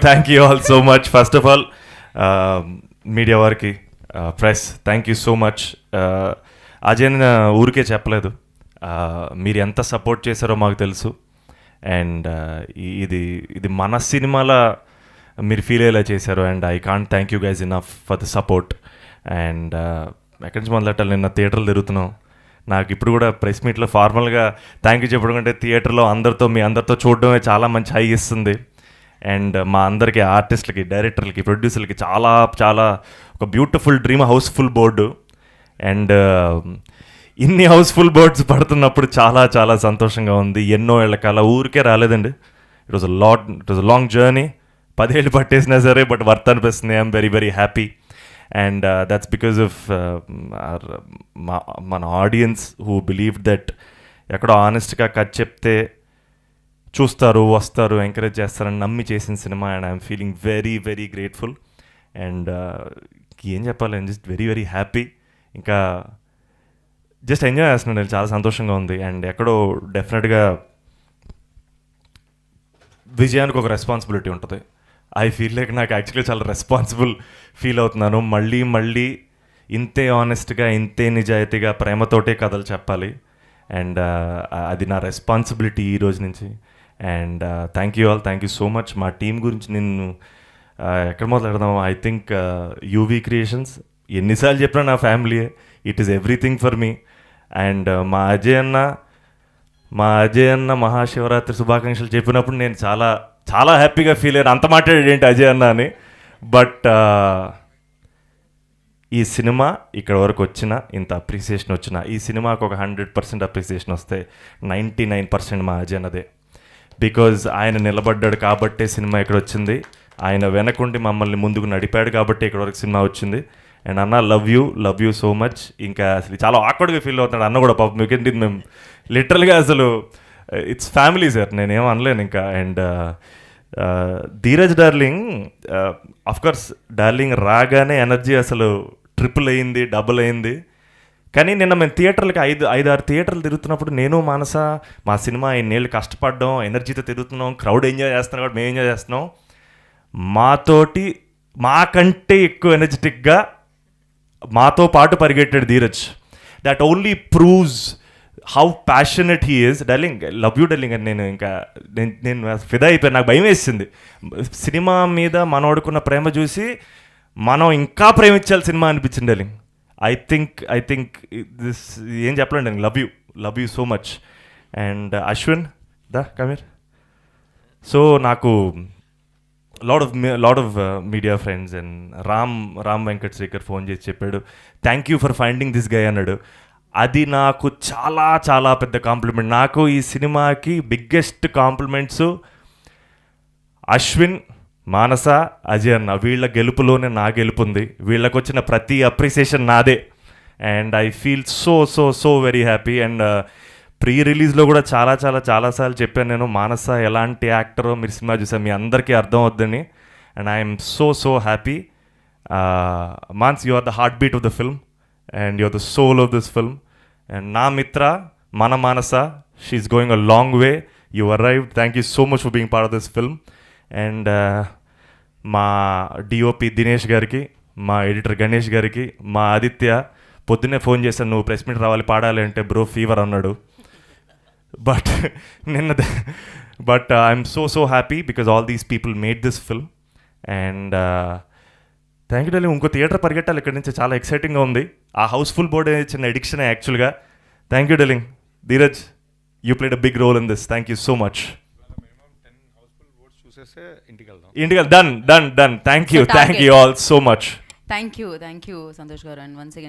Thank you all so much. First of all media వారికి, press, thank you so much. Ajay నేను ఊరికే చెప్పలేదు, మీరు ఎంత సపోర్ట్ చేశారో మాకు తెలుసు. అండ్ ఇది మన సినిమాలో మీరు ఫీల్ అయ్యేలా చేశారు. And I can't thank you guys enough for the support. And ఎక్కడి నుంచి మొదలెట్టాలి, నిన్న థియేటర్లు తిరుగుతున్నాం. నాకు ఇప్పుడు కూడా ప్రెస్ మీట్లో ఫార్మల్గా థ్యాంక్ యూ చెప్పడం కంటే థియేటర్లో మీ అందరితో చూడడమే చాలా మంచి హై ఇస్తుంది. అండ్ మా అందరికీ ఆర్టిస్టులకి, డైరెక్టర్లకి, ప్రొడ్యూసర్లకి చాలా చాలా ఒక beautiful dream housefull board. And ఇన్ని హౌస్ఫుల్ బోర్డ్స్ పడుతున్నప్పుడు చాలా చాలా సంతోషంగా ఉంది. ఎన్నో ఏళ్ళ కాల ఊరికే రాలేదండి. It was a long journey. 10 ఏళ్ళు పట్టేసినా సరే బట్ వర్త్ అనిపిస్తుంది. I'm very very happy. And that's because of మన ఆడియన్స్ హూ బిలీవ్ దట్ ఎక్కడో ఆనెస్ట్గా కథ చెప్తే చూస్తారు, వస్తారు, ఎంకరేజ్ చేస్తారని నమ్మి చేసిన cinema. And I'm feeling very very grateful. And ఏం చెప్పాలి, I'm just very very happy. ఇంకా జస్ట్ ఎంజాయ్ చేస్తున్నాను, నేను చాలా సంతోషంగా ఉంది. అండ్ ఎక్కడో డెఫినెట్గా విజయానికి ఒక రెస్పాన్సిబిలిటీ ఉంటుంది. ఐ ఫీల్ లైక్ నాకు యాక్చువల్లీ చాలా రెస్పాన్సిబుల్ ఫీల్ అవుతున్నాను. మళ్ళీ ఇంతే ఆనెస్ట్గా, ఇంతే నిజాయితీగా, ప్రేమతోటే కథలు చెప్పాలి. అండ్ అది నా రెస్పాన్సిబిలిటీ ఈ రోజు నుంచి. And thank you all, thank you so much. మా టీం గురించి నేను ఎక్కడ మొదలెడదాం, ఐ థింక్ యూవీ క్రియేషన్స్. ఎన్నిసార్లు చెప్పినా నా ఫ్యామిలీయే, it is everything for me. And మా అజయ్ అన్న మహాశివరాత్రి శుభాకాంక్షలు చెప్పినప్పుడు నేను చాలా చాలా హ్యాపీగా ఫీల్ అయ్యాను. అంత మాట్లాడేది ఏంటి అజయ్ అన్న అని. బట్ ఈ సినిమా ఇక్కడ వరకు వచ్చినా, ఇంత అప్రిసియేషన్ వచ్చినా, ఈ సినిమాకు ఒక 100% అప్రిసియేషన్ వస్తే 99% మా అజయ్ అన్నదే. బికాజ్ ఆయన నిలబడ్డాడు కాబట్టే సినిమా ఇక్కడ వచ్చింది. ఆయన వెనకుండి మమ్మల్ని ముందుకు నడిపాడు కాబట్టి ఇక్కడ వరకు సినిమా వచ్చింది. అండ్ అన్న లవ్ యూ సో మచ్. ఇంకా అసలు చాలా ఆక్వర్డ్గా ఫీల్ అవుతున్నాడు అన్న కూడా పాపం. మీకేంటి మేము లిటరల్గా అసలు ఇట్స్ ఫ్యామిలీ సార్, నేనేం అనలేను ఇంకా. And Dheeraj darling, of course darling రాగానే ఎనర్జీ అసలు ట్రిపుల్ అయింది, డబుల్ అయింది. కానీ నిన్న మేము థియేటర్లకి 5-6 థియేటర్లు తిరుగుతున్నప్పుడు నేను మానస మా సినిమా 5 ఏళ్ళు కష్టపడ్డాం, ఎనర్జీతో తిరుగుతున్నాం, క్రౌడ్ ఎంజాయ్ చేస్తున్నాం కాబట్టి మేము ఎంజాయ్ చేస్తున్నాం. మాకంటే ఎక్కువ ఎనర్జెటిక్గా మాతో పాటు పరిగెట్టాడు Dheeraj. That only proves how passionate he is. Darling love you darling అని నేను ఫిదా అయిపోయాను. నాకు భయం వేసింది సినిమా మీద మనోడుకున్న ప్రేమ చూసి. మనం ఇంకా ప్రేమించాలి సినిమా అనిపించింది డార్లింగ్. ఐ థింక్ దిస్ ఏం చెప్పలేండి darling. Love you so much. And Ashwin Kameer. So నాకు lot of media friends and Ram Venkat Srikar phone చేసి చెప్పాడు, thank you for finding this guy అన్నాడు. అది నాకు చాలా చాలా పెద్ద కాంప్లిమెంట్. నాకు ఈ సినిమాకి బిగ్గెస్ట్ కాంప్లిమెంట్స్ అశ్విన్, మానస, అజయ్ అన్న. వీళ్ళ గెలుపులోనే నా గెలుపు ఉంది. వీళ్ళకి వచ్చిన ప్రతి అప్రిసియేషన్ నాదే. And I feel so very happy. And pre రిలీజ్లో కూడా చాలాసార్లు చెప్పాను నేను, మానస ఎలాంటి యాక్టరో మీరు సినిమా చూసారు, మీ అందరికీ అర్థం అవుద్దని. And I'm so happy. మాన్స్, you are the heartbeat of the film and you are the soul of this film. And నా మిత్ర మన Manasa, she is going a long way. You arrived. Thank you so much for being part of this film. And మా DOP Dinesh గారికి, మా editor Ganesh గారికి, మా ఆదిత్య పొద్దున్నే phone చేశాను, నువ్వు ప్రెస్ మీట్ రావాలి పాడాలి అంటే, బ్రో ఫీవర్ అన్నాడు. But I'm so happy because all these people made this film. And thank you darling. ఇంకో థియేటర్ పరిగెట్టాలి ఇక్కడ నుంచి, చాలా ఎక్సైటింగ్గా ఉంది. ఆ హౌస్ఫుల్ బోర్డ్ చిన్న ఎడిక్షన్ యాక్చువల్గా. Thank you darling. Dheeraj, you played a big role in this. Thank you so much. ఇంటికి done. Thank you all so much. Thank you Santosh గారు. And once again